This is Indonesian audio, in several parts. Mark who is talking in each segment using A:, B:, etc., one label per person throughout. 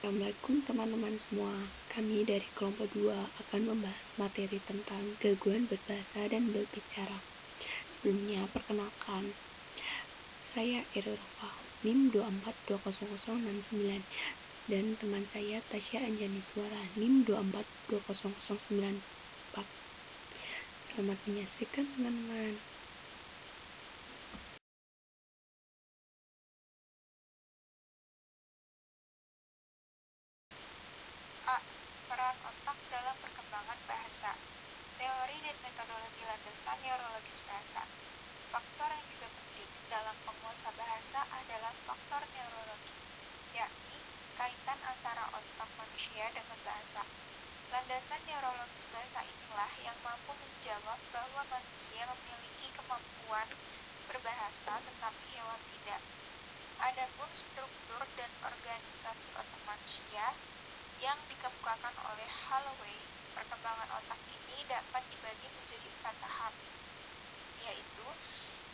A: Assalamualaikum teman-teman semua. Kami dari kelompok 2 akan membahas materi tentang gangguan berbahasa dan berbicara. Sebelumnya, perkenalkan, saya Irulfa, NIM 2420069, dan teman saya Tasya Anjani Suara, NIM 2420094. Selamat menyaksikan teman-teman.
B: A. Peran otak dalam perkembangan bahasa. Teori dan metodologi landasan neurologis bahasa. Faktor yang juga penting dalam penguasa bahasa adalah faktor neurologi, yakni kaitan antara otak manusia dengan bahasa. Landasan neurologis bahasa inilah yang mampu menjawab bahwa manusia memiliki kemampuan berbahasa tetapi hewan tidak. Adapun struktur dan organisasi otak manusia yang dikemukakan oleh Holloway, perkembangan otak ini dapat dibagi menjadi 4 tahap, yaitu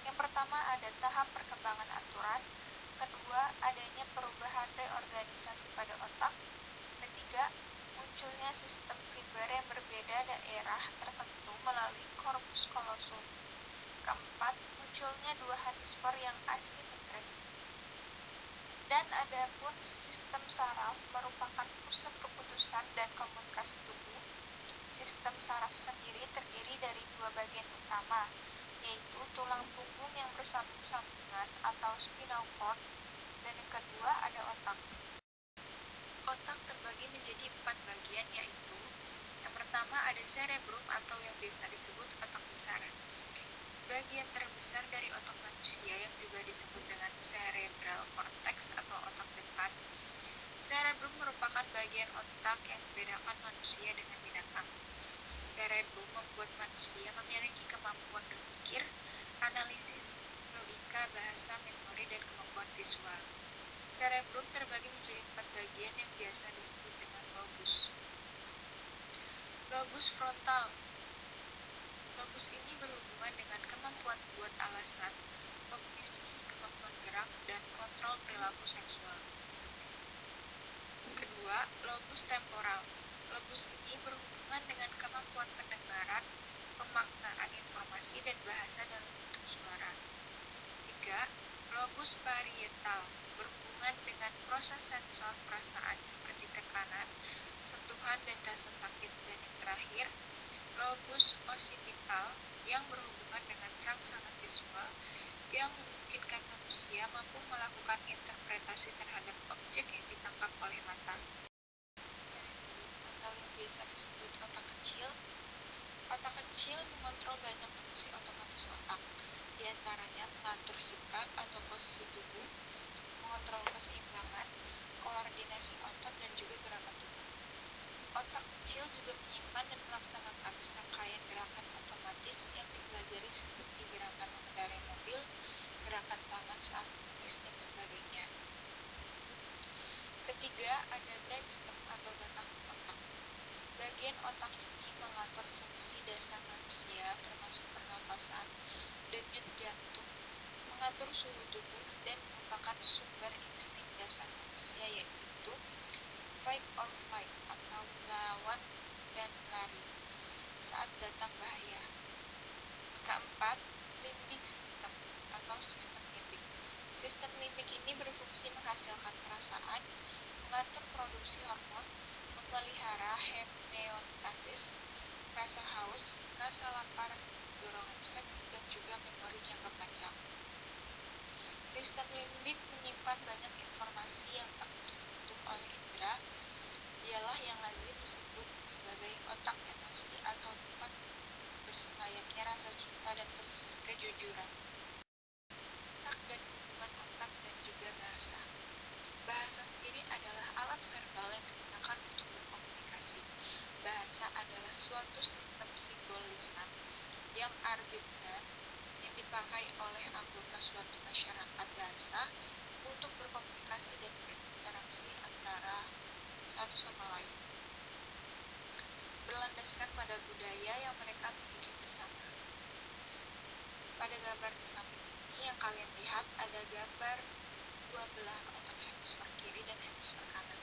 B: yang pertama ada tahap perkembangan aturan, kedua adanya perubahan reorganisasi pada otak, ketiga munculnya sistem fiber yang berbeda daerah tertentu melalui corpus callosum, keempat munculnya dua hemisfer yang asimetris. Dan adapun sistem saraf merupakan pusat keputusan dan komunikasi tubuh. Sistem saraf sendiri terdiri dari dua bagian utama, yaitu tulang punggung yang bersambung-sambungan atau spinal cord, dan yang kedua ada otak. Otak terbagi menjadi 4 bagian, yaitu yang pertama ada cerebrum atau yang biasa disebut otak besar. Bagian terbesar dari otak manusia yang juga disebut dengan cerebral cortex atau otak depan. Cerebrum merupakan bagian otak yang membedakan manusia dengan binatang. Cerebrum membuat manusia memiliki kemampuan berpikir, analisis, logika, bahasa, memori, dan kemampuan visual. Cerebrum terbagi menjadi 4 bagian yang biasa disebut dengan lobus. Lobus frontal. Lobus ini berhubungan dengan kemampuan buat alasan, kognisi, kemampuan gerak, dan kontrol perilaku seksual. Kedua, lobus temporal. Lobus ini berhubungan dengan kemampuan pendengaran, pemaknaan informasi, dan bahasa dalam bentuk suara. Tiga, lobus parietal berhubungan dengan proses sensor perasaan seperti tekanan, sentuhan, dan rasa sakit. Dan yang terakhir, lobus occipital yang berhubungan dengan rangsangan visual yang memungkinkan manusia mampu melakukan interpretasi terhadap objek yang ditangkap oleh mata. Atau yang biasa disebut otak kecil. Otak kecil mengontrol banyak fungsi otomatis otak, diantaranya mengatur sikap atau posisi tubuh, mengontrol keseimbangan, koordinasi otot, dan juga gerakan tubuh. Otak kecil juga menyimpan dan melaksanakan serangkaian gerakan otomatis yang dipelajari seperti gerakan mengendarai mobil, gerakan tangan saat menulis, dan sebagainya. Ketiga, ada brainstem atau batang otak. Bagian otak ini mengatur fungsi dasar manusia termasuk pernapasan, denyut jantung, mengatur suhu tubuh, dan merupakan sumber insting dasar manusia, yaitu fight or flight atau melawan dan lari saat datang bahaya. Keempat, limbic system atau sistem limbik. Sistem limbik ini berfungsi menghasilkan perasaan, mengatur produksi hormon, memelihara homeostasis, rasa haus, rasa lapar, dorongan seks, dan juga memori jangka panjang. Sistem limbik menyimpan banyak informasi yang tak tersentuh oleh indera. Dialah yang lazim disebut sebagai otak emosi atau tempat bersemayamnya rasa cinta dan kejujuran. Otak dan hubungan otak dan juga bahasa. Bahasa sendiri adalah alat verbal yang digunakan untuk berkomunikasi. Bahasa adalah suatu sistem simbol lisan yang arbitrer yang dipakai oleh anggota suatu masyarakat bahasa untuk berkomunikasi dan berinteraksi antara satu sama lain, berlandaskan pada budaya yang mereka miliki bersama. Pada gambar di samping ini yang kalian lihat ada gambar dua belahan otak hemisfer kiri dan hemisfer kanan.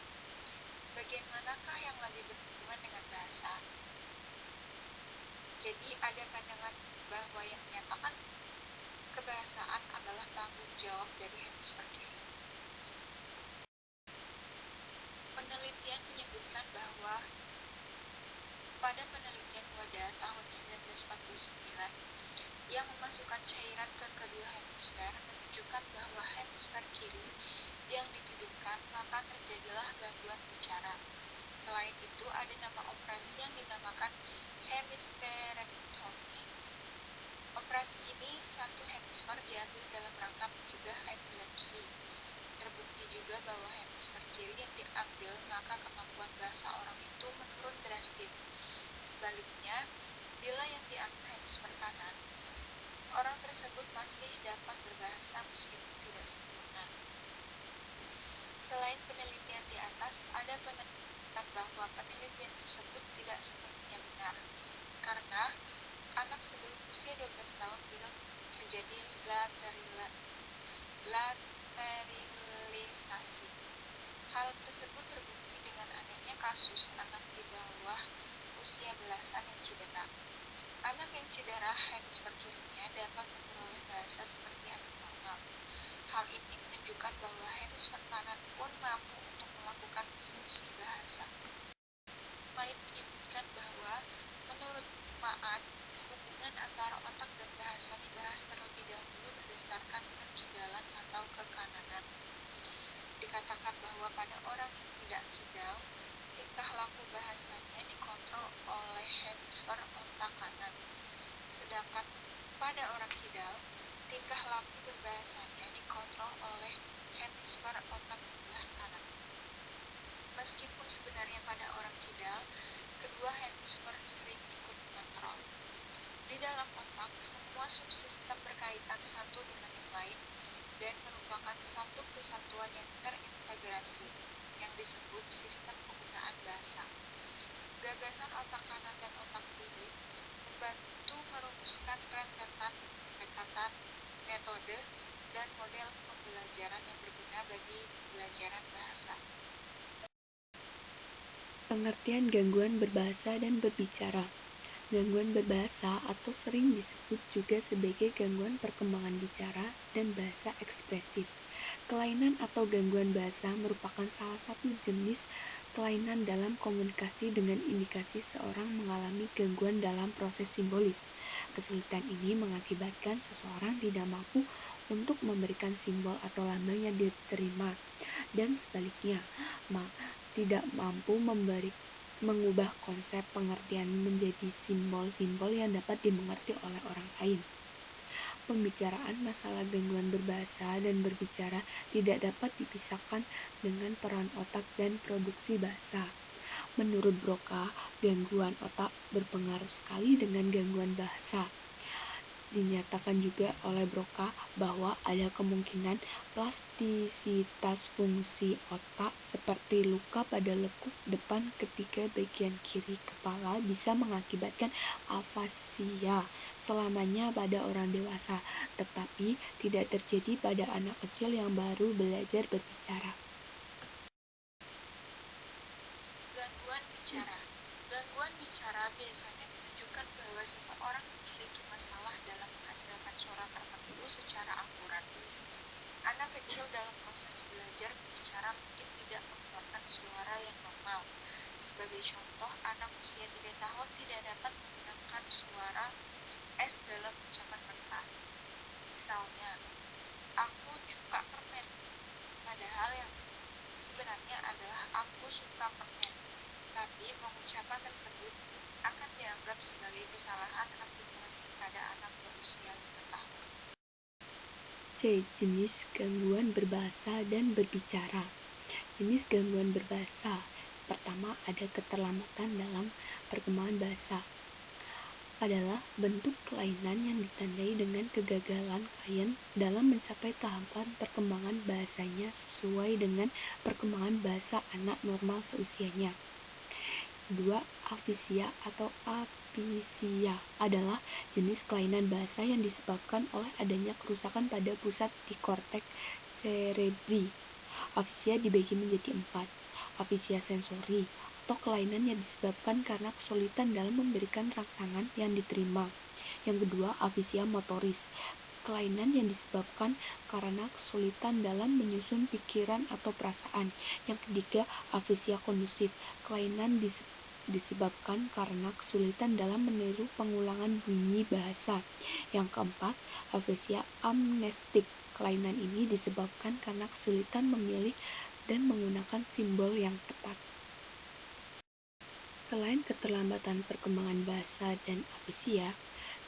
B: Selain itu, ada nama operasi yang dinamakan hemispherectomy. Operasi ini satu hemisfer diambil dalam rangka mencegah epilepsi. Terbukti juga bahwa hemisfer kiri yang diambil, maka kemampuan bahasa orang itu menurun drastis. Sebaliknya, bila yang diambil hemisfer kanan, orang tersebut masih dapat berbahasa meskipun tidak sempurna. Selain penelitian di atas, ada penelitian bahwa penelitian tersebut tidak sepenuhnya benar, karena anak sebelum usia 12 tahun belum terjadi laterilisasi. Hal tersebut terbukti dengan adanya kasus anak di bawah usia belasan yang cedera. Anak yang cedera hemisfer kirinya dapat memperoleh bahasa seperti anak normal. Hal ini menunjukkan bahwa hemisfer kanan pun mampu untuk melakukan fungsi bahasa. Maid menyebutkan bahwa menurut Maat, hubungan antara otak dan bahasa dibahas terlebih dahulu berdasarkan kekidalan atau kekananan. Dikatakan bahwa pada orang yang tidak kidal, tingkah laku bahasanya dikontrol oleh hemisfer otak kanan. Sedangkan pada orang kidal, tingkah laku berbahasanya dikontrol oleh hemisfer otak sebelah kanan. Meskipun sebenarnya pada orang kidal, kedua hemisfer sering ikut mengontrol. Di dalam otak, semua subsistem berkaitan satu dengan yang lain dan merupakan satu kesatuan yang terintegrasi, yang disebut sistem penggunaan bahasa. Gagasan otak kanan dan otak kiri membantu merumuskan rentetan pendekatan, metode, dan model pembelajaran yang berguna bagi pembelajaran bahasa.
A: Pengertian gangguan berbahasa dan berbicara. Gangguan berbahasa atau sering disebut juga sebagai gangguan perkembangan bicara dan bahasa ekspresif. Kelainan atau gangguan bahasa merupakan salah satu jenis kelainan dalam komunikasi dengan indikasi seorang mengalami gangguan dalam proses simbolis. Kesulitan ini mengakibatkan seseorang tidak mampu untuk memberikan simbol atau lambang yang diterima, dan sebaliknya, tidak mampu mengubah konsep pengertian menjadi simbol-simbol yang dapat dimengerti oleh orang lain. Pembicaraan masalah gangguan berbahasa dan berbicara tidak dapat dipisahkan dengan peran otak dan produksi bahasa. Menurut Broca, gangguan otak berpengaruh sekali dengan gangguan bahasa. Dinyatakan juga oleh Broca bahwa ada kemungkinan plastisitas fungsi otak seperti luka pada lekuk depan ketika bagian kiri kepala bisa mengakibatkan afasia selamanya pada orang dewasa, tetapi tidak terjadi pada anak kecil yang baru belajar berbicara.
B: Gangguan bicara. Gangguan bicara biasanya menunjukkan bahwa seseorang memiliki masalah dalam menghasilkan suara tertentu secara akurat. Anak kecil dalam proses belajar berbicara mungkin tidak mengeluarkan suara yang normal. Sebagai contoh, anak usia 3 tahun tidak dapat menggunakan suara S dalam ucapan mereka. Misalnya, aku suka permen, padahal yang sebenarnya adalah aku suka permen. Tapi pengucapan tersebut akan dianggap sebagai kesalahan artikulasi pada anak berusia 5 tahun.
A: C. Jenis gangguan berbahasa dan berbicara. Jenis gangguan berbahasa. Pertama, ada keterlambatan dalam perkembangan bahasa. Adalah bentuk kelainan yang ditandai dengan kegagalan klien dalam mencapai tahapan perkembangan bahasanya sesuai dengan perkembangan bahasa anak normal seusianya. Kedua, afisia atau apisia adalah jenis kelainan bahasa yang disebabkan oleh adanya kerusakan pada pusat di korteks cerebri. Afisia dibagi menjadi 4. Afisia sensori atau kelainan yang disebabkan karena kesulitan dalam memberikan rangsangan yang diterima. Yang kedua, afisia motoris, kelainan yang disebabkan karena kesulitan dalam menyusun pikiran atau perasaan. Yang ketiga, afisia kondusif, kelainan disebabkan karena kesulitan dalam meniru pengulangan bunyi bahasa. Yang keempat, afisia amnestik, kelainan ini disebabkan karena kesulitan memilih dan menggunakan simbol yang tepat. Selain keterlambatan perkembangan bahasa dan apisia,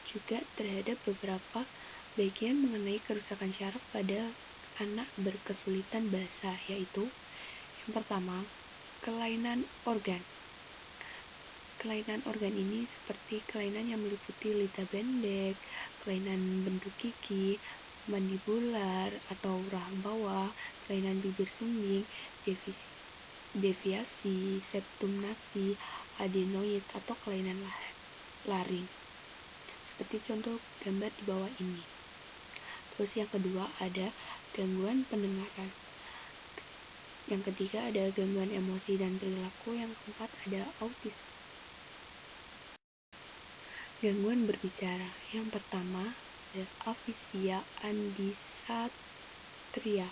A: juga terhadap beberapa bagian mengenai kerusakan syaraf pada anak berkesulitan bahasa, yaitu yang pertama, kelainan organ. Kelainan organ ini seperti kelainan yang meliputi lidah pendek, kelainan bentuk gigi, mandibular atau rahang bawah, kelainan bibir sumbing, deviasi, septum nasi, adenoid, atau kelainan laring. Seperti contoh gambar di bawah ini. Terus yang kedua ada gangguan pendengaran. Yang ketiga ada gangguan emosi dan perilaku. Yang keempat ada autisme. Gangguan berbicara. Yang pertama ada aphasia ambisatria.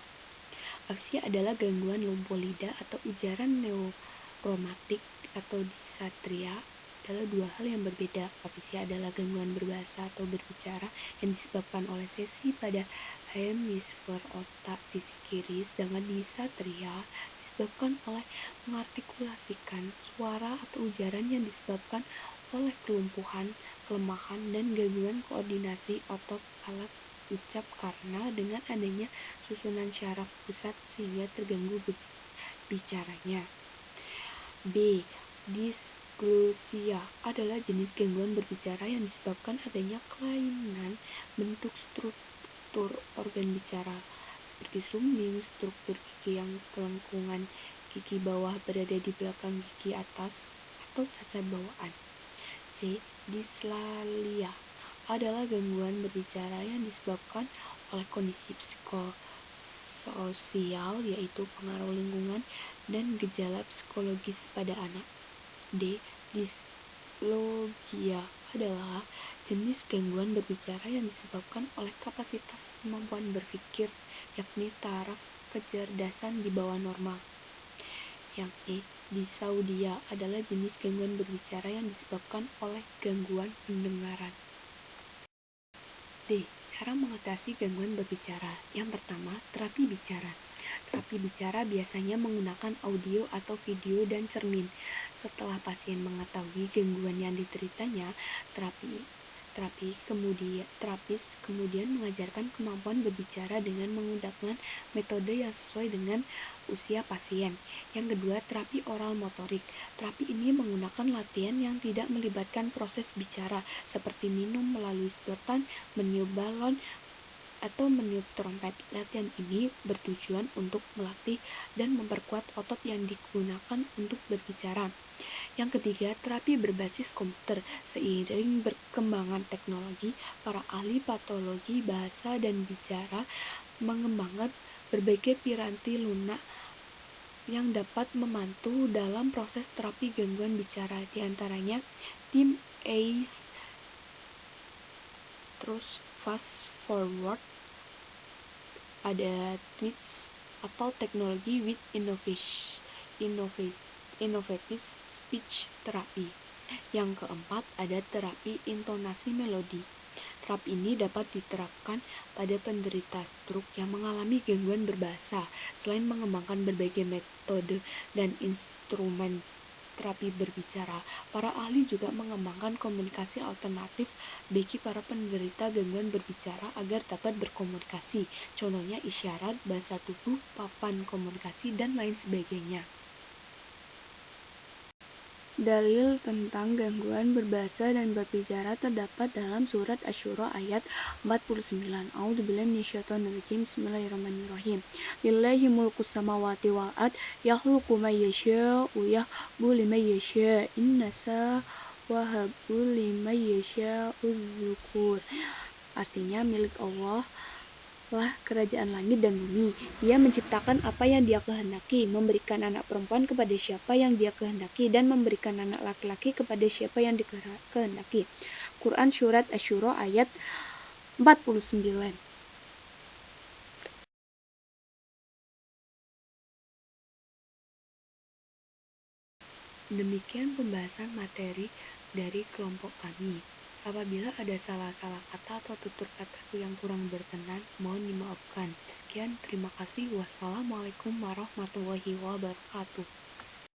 A: Aphasia adalah gangguan lumpuh lidah atau ujaran neuromatik atau disatria adalah dua hal yang berbeda. Aphasia adalah gangguan berbahasa atau berbicara yang disebabkan oleh sesi pada hemisfer otak sisi kiri, sedangkan disatria disebabkan oleh mengartikulasikan suara atau ujaran yang disebabkan oleh kelumpuhan, kelemahan, dan gangguan koordinasi otot alat ucap karena dengan adanya susunan syaraf pusat sehingga terganggu bicaranya. B. Disglosia adalah jenis gangguan berbicara yang disebabkan adanya kelainan bentuk struktur organ bicara seperti sumbing, struktur gigi yang kelengkungan gigi bawah berada di belakang gigi atas, atau cacat bawaan. C. Dislalia adalah gangguan berbicara yang disebabkan oleh kondisi psikososial, yaitu pengaruh lingkungan dan gejala psikologis pada anak. D. Dislogia adalah jenis gangguan berbicara yang disebabkan oleh kapasitas kemampuan berpikir, yakni taraf kecerdasan di bawah normal. Yang E. Disaudia adalah jenis gangguan berbicara yang disebabkan oleh gangguan pendengaran. D. Cara mengatasi gangguan berbicara. Yang pertama, terapi bicara. Terapi bicara biasanya menggunakan audio atau video dan cermin. Setelah pasien mengetahui gangguan yang dideritanya, terapis kemudian mengajarkan kemampuan berbicara dengan menggunakan metode yang sesuai dengan usia pasien. Yang kedua, terapi oral motorik. Terapi ini menggunakan latihan yang tidak melibatkan proses bicara, seperti minum melalui sedotan, meniup balon, atau meniup trompet. Latihan ini bertujuan untuk melatih dan memperkuat otot yang digunakan untuk berbicara. Yang ketiga, terapi berbasis komputer. Seiring berkembangan teknologi, para ahli patologi bahasa dan bicara mengembangkan berbagai piranti lunak yang dapat membantu dalam proses terapi gangguan bicara, diantaranya tim ACE, terus fast forward, ada Twitch atau teknologi with innovative speech therapy. Yang keempat ada terapi intonasi melodi. Terapi ini dapat diterapkan pada penderita stroke yang mengalami gangguan berbahasa. Selain mengembangkan berbagai metode dan instrumen terapi berbicara, para ahli juga mengembangkan komunikasi alternatif bagi para penderita gangguan berbicara agar dapat berkomunikasi. Contohnya isyarat, bahasa tubuh, papan komunikasi, dan lain sebagainya. Dalil tentang gangguan berbahasa dan berbicara terdapat dalam surat Asy-Syura ayat 49. A'udzubillahi minasyaitonirrajim. Bismillahirrahmanirrahim. Lillahi mulkus samawati wal ard, yakhluqu may yasha'u wa yahbu liman yasha'. Innasa wahabu liman yasha'u dzukur. Artinya, milik Allah lah kerajaan langit dan bumi. Dia menciptakan apa yang Dia kehendaki, memberikan anak perempuan kepada siapa yang Dia kehendaki, dan memberikan anak laki-laki kepada siapa yang dikehendaki. Quran Surat Asy-Syura ayat 49. Demikian pembahasan materi dari kelompok kami. Apabila ada salah-salah kata atau tutur kataku yang kurang berkenan, mohon dimaafkan. Sekian, terima kasih. Wassalamualaikum warahmatullahi wabarakatuh.